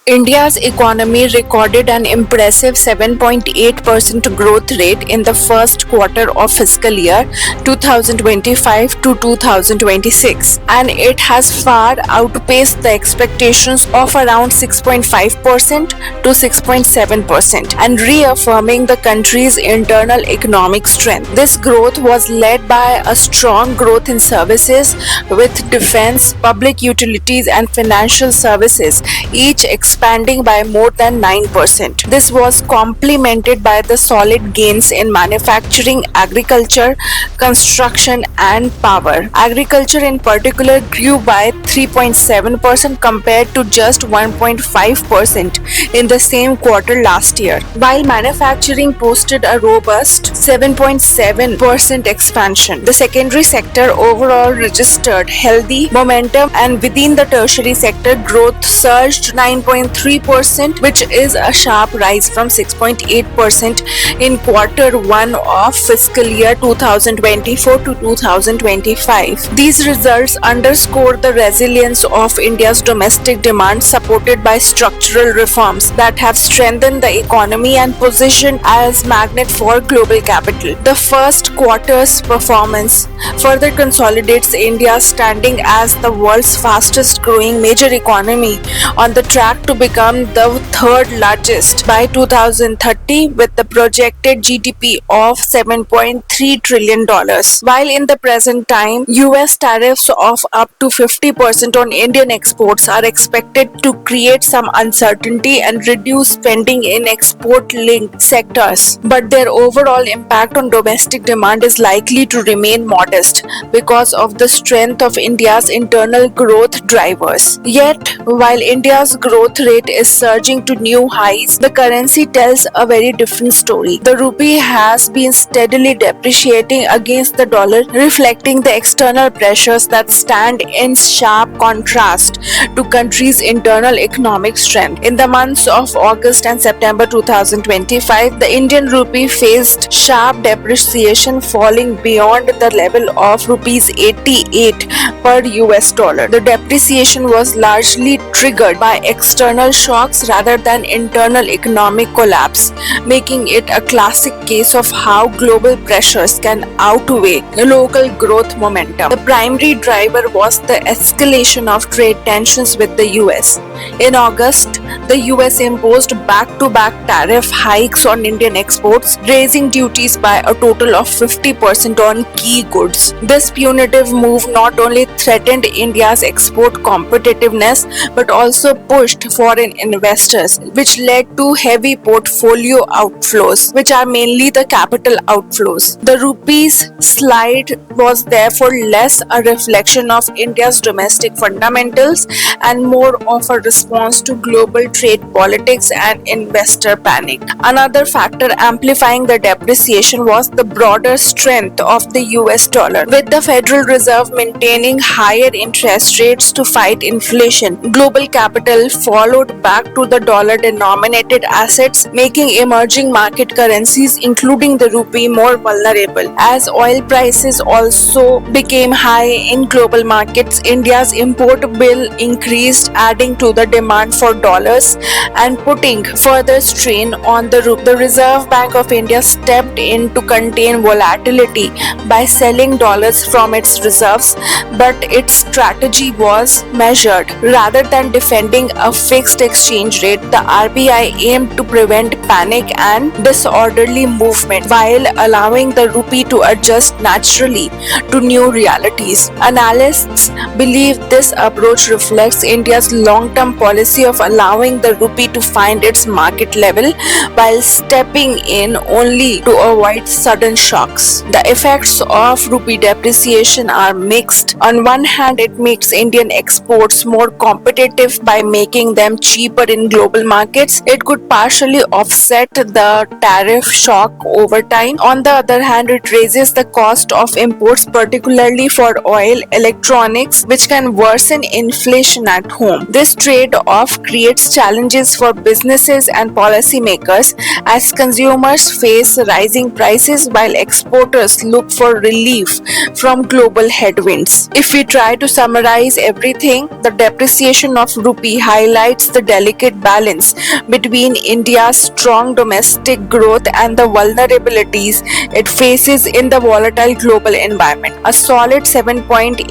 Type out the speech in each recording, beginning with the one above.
India's economy recorded an impressive 7.8% growth rate in the first quarter of fiscal year 2025 to 2026, and it has far outpaced the expectations of around 6.5% to 6.7%, and reaffirming the country's internal economic strength. This growth was led by a strong growth in services, with defense, public utilities, and financial services each expanding by more than 9%. This was complemented by the solid gains in manufacturing, agriculture, construction, and power. Agriculture in particular grew by 3.7% compared to just 1.5% in the same quarter last year, while manufacturing posted a robust 7.7% expansion. The secondary sector overall registered healthy momentum, and within the tertiary sector, growth surged 9.3%, which is a sharp rise from 6.8% in quarter 1 of fiscal year 2024 to 2025. These results underscore the resilience of India's domestic demand, supported by structural reforms that have strengthened the economy and positioned as magnet for global capital. The first quarter's performance further consolidates India's standing as the world's fastest growing major economy, on the track to become the third largest by 2030, with the projected GDP of $7.3 trillion. While in the present time, US tariffs of up to 50% on Indian exports are expected to create some uncertainty and reduce spending in export-linked sectors, but their overall impact on domestic demand is likely to remain modest because of the strength of India's internal growth drivers. Yet, while India's growth rate is surging to new highs, the currency tells a very different story. The rupee has been steadily depreciating against the dollar, reflecting the external pressures that stand in sharp contrast to country's internal economic strength. In the months of August and September 2025, the Indian rupee faced sharp depreciation, falling beyond the level of rupees 88 per US dollar. The depreciation was largely triggered by external shocks rather than internal economic collapse, making it a classic case of how global pressures can outweigh local growth momentum. The primary driver was the escalation of trade tensions with the US. In August, the US imposed back-to-back tariff hikes on Indian exports, raising duties by a total of 50% on key goods. This punitive move not only threatened India's export competitiveness but also pushed foreign investors, which led to heavy portfolio outflows, which are mainly the capital outflows. The rupee's slide was therefore less a reflection of India's domestic fundamentals and more of a response to global trade politics and investor panic. Another factor amplifying the depreciation was the broader strength of the US dollar. With the Federal Reserve maintaining higher interest rates to fight inflation, global capital followed back to the dollar-denominated assets, making emerging market currencies, including the rupee, more vulnerable. As oil prices also became high in global markets, India's import bill increased, adding to the demand for dollars and putting further strain on the rupee. The Reserve Bank of India stepped in to contain volatility by selling dollars from its reserves, but its strategy was measured. Rather than defending a fixed exchange rate, the RBI aimed to prevent panic and disorderly movement while allowing the rupee to adjust naturally to new realities. Analysts believe this approach reflects India's long-term policy of allowing the rupee to find its market level while stepping in only to avoid sudden shocks. The effects of rupee depreciation are mixed. On one hand, it makes Indian exports more competitive by making them cheaper in global markets. It could partially offset the tariff shock over time. On the other hand, it raises the cost of imports, particularly for oil, electronics, which can worsen inflation at home. This trade-off creates challenges for businesses and policymakers as consumers face rising prices while exporters look for relief from global headwinds. If we try to summarize everything, the depreciation of rupee highlights highlights the delicate balance between India's strong domestic growth and the vulnerabilities it faces in the volatile global environment. A solid 7.8%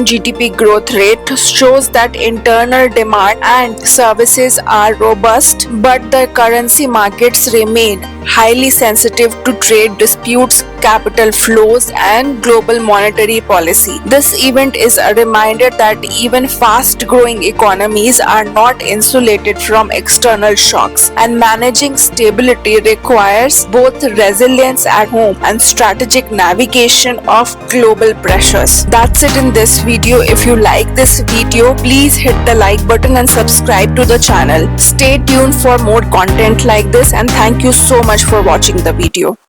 GDP growth rate shows that internal demand and services are robust, but the currency markets remain highly sensitive to trade disputes, capital flows, and global monetary policy. This event is a reminder that even fast growing economies are not insulated from external shocks, and managing stability requires both resilience at home and strategic navigation of global pressures. That's it in this video. If you like this video, please hit the like button and subscribe to the channel. Stay tuned for more content like this, and thank you so much for watching the video.